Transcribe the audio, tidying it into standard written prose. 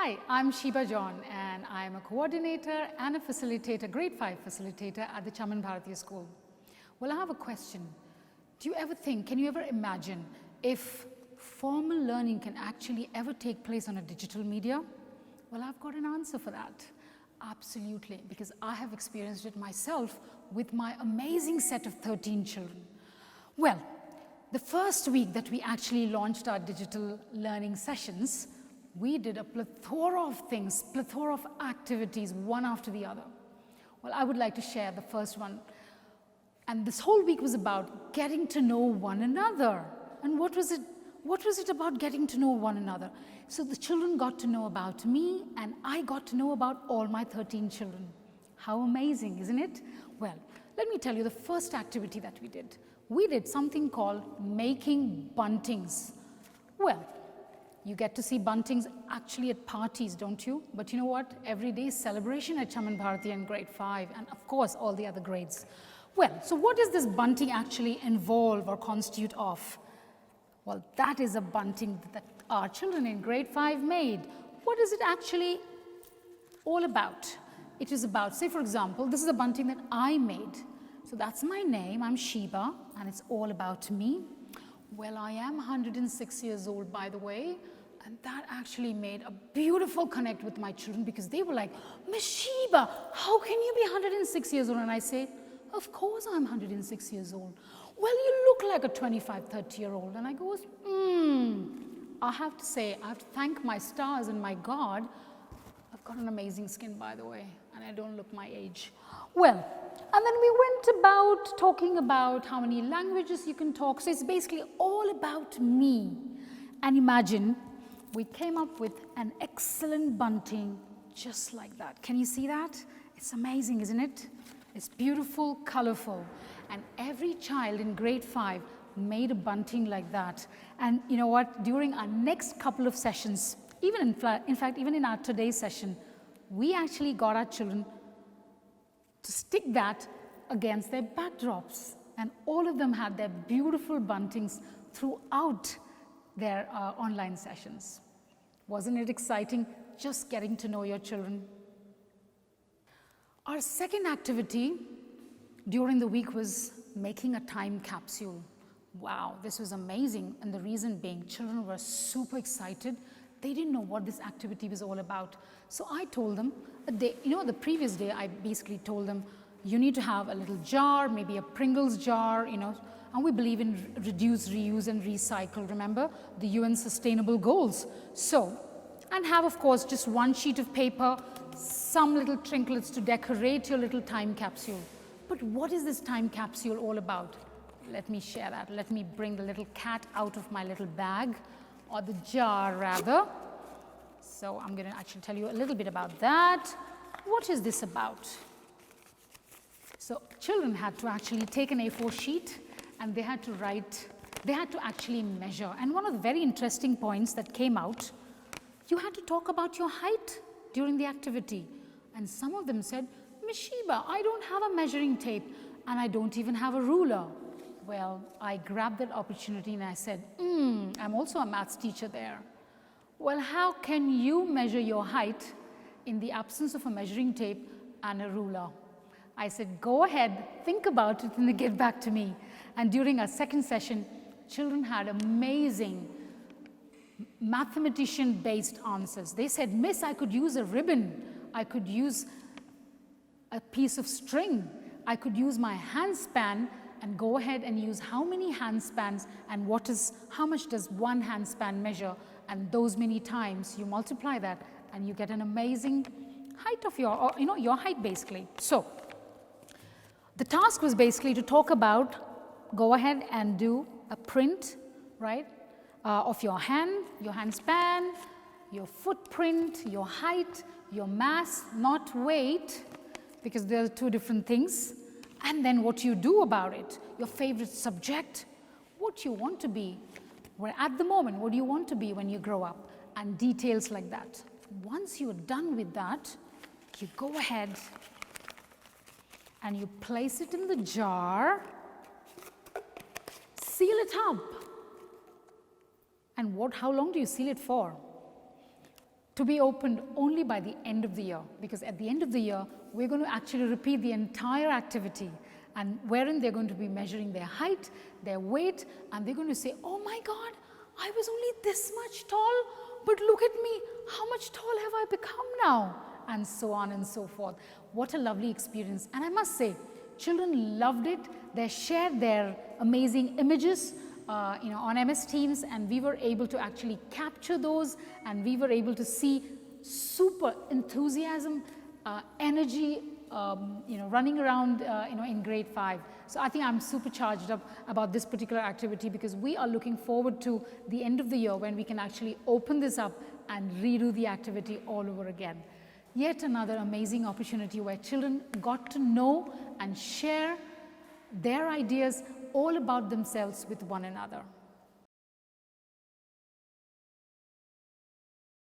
Hi, I'm Sheeba John and I'm a coordinator and a facilitator, grade 5 facilitator at the Chaman Bhartiya School. Well, I have a question. Do you ever think, can you ever imagine if formal learning can actually ever take place on a digital media? Well, I've got an answer for that. Absolutely, because I have experienced it myself with my amazing set of 13 children. Well, the first week that we actually launched our digital learning sessions, we did a plethora of things, plethora of activities, one after the other. Well, I would like to share the first one. And this whole week was about getting to know one another. And what was it about getting to know one another? So the children got to know about me, and I got to know about all my 13 children. How amazing, isn't it? Well, let me tell you the first activity that we did. We did something called making buntings. Well, you get to see buntings actually at parties, don't you? But you know what? Every day is celebration at Chaman Bhartiya in grade 5, and of course all the other grades. Well, so what does this bunting actually involve or constitute of? Well, that is a bunting that our children in grade 5 made. What is it actually all about? It is about, say for example, this is a bunting that I made. So that's my name, I'm Sheeba, and it's all about me. Well, I am 106 years old, by the way, and that actually made a beautiful connect with my children because they were like, Miss Sheeba, how can you be 106 years old? And I say, of course I'm 106 years old. Well, you look like a 25, 30-year-old. And I goes, I have to say, I have to thank my stars and my God. I've got an amazing skin, by the way, and I don't look my age. Well, and then we went about talking about how many languages you can talk. So it's basically all about me. And imagine, we came up with an excellent bunting just like that. Can you see that? It's amazing, isn't it? It's beautiful, colorful. And every child in grade 5 made a bunting like that. And you know what? During our next couple of sessions, even in fact, even in our today's session, we actually got our children to stick that against their backdrops. And all of them had their beautiful buntings throughout their online sessions. Wasn't it exciting just getting to know your children? Our second activity during the week was making a time capsule. Wow, this was amazing. And the reason being, children were super excited. They didn't know what this activity was all about. So I told them, the previous day, I basically told them, you need to have a little jar, maybe a Pringles jar, and we believe in reduce, reuse, and recycle. Remember the UN Sustainable Goals. So, and have, of course, just one sheet of paper, some little trinkets to decorate your little time capsule. But what is this time capsule all about? Let me share that. Let me bring the little cat out of my little bag, or the jar rather. So I'm going to actually tell you a little bit about that. What is this about? So children had to actually take an A4 sheet and they had to write, they had to actually measure. And one of the very interesting points that came out, you had to talk about your height during the activity. And some of them said, Miss Sheeba, I don't have a measuring tape and I don't even have a ruler. Well, I grabbed that opportunity and I said, I'm also a maths teacher there. Well, how can you measure your height in the absence of a measuring tape and a ruler? I said, go ahead, think about it, and then get back to me. And during our second session, children had amazing mathematician-based answers. They said, Miss, I could use a ribbon. I could use a piece of string. I could use my handspan and go ahead and use how many handspans and how much does one handspan measure, and those many times you multiply that and you get an amazing height of your height basically. So the task was basically to talk about, go ahead and do a print, right, of your hand, your handspan, your footprint, your height, your mass, not weight, because there are two different things. And then what you do about it, your favorite subject, what you want to be, where at the moment, what do you want to be when you grow up, and details like that. Once you're done with that, you go ahead and you place it in the jar, seal it up. And how long do you seal it for? to be opened only by the end of the year, because at the end of the year, we're going to actually repeat the entire activity, and wherein they're going to be measuring their height, their weight, and they're going to say, oh my God, I was only this much tall, but look at me, how much tall have I become now? And so on and so forth. What a lovely experience. And I must say, children loved it. They shared their amazing images on MS Teams, and we were able to actually capture those, and we were able to see super enthusiasm, energy, running around, in grade 5. So I think I'm super charged up about this particular activity, because we are looking forward to the end of the year when we can actually open this up and redo the activity all over again. Yet another amazing opportunity where children got to know and share their ideas all about themselves with one another.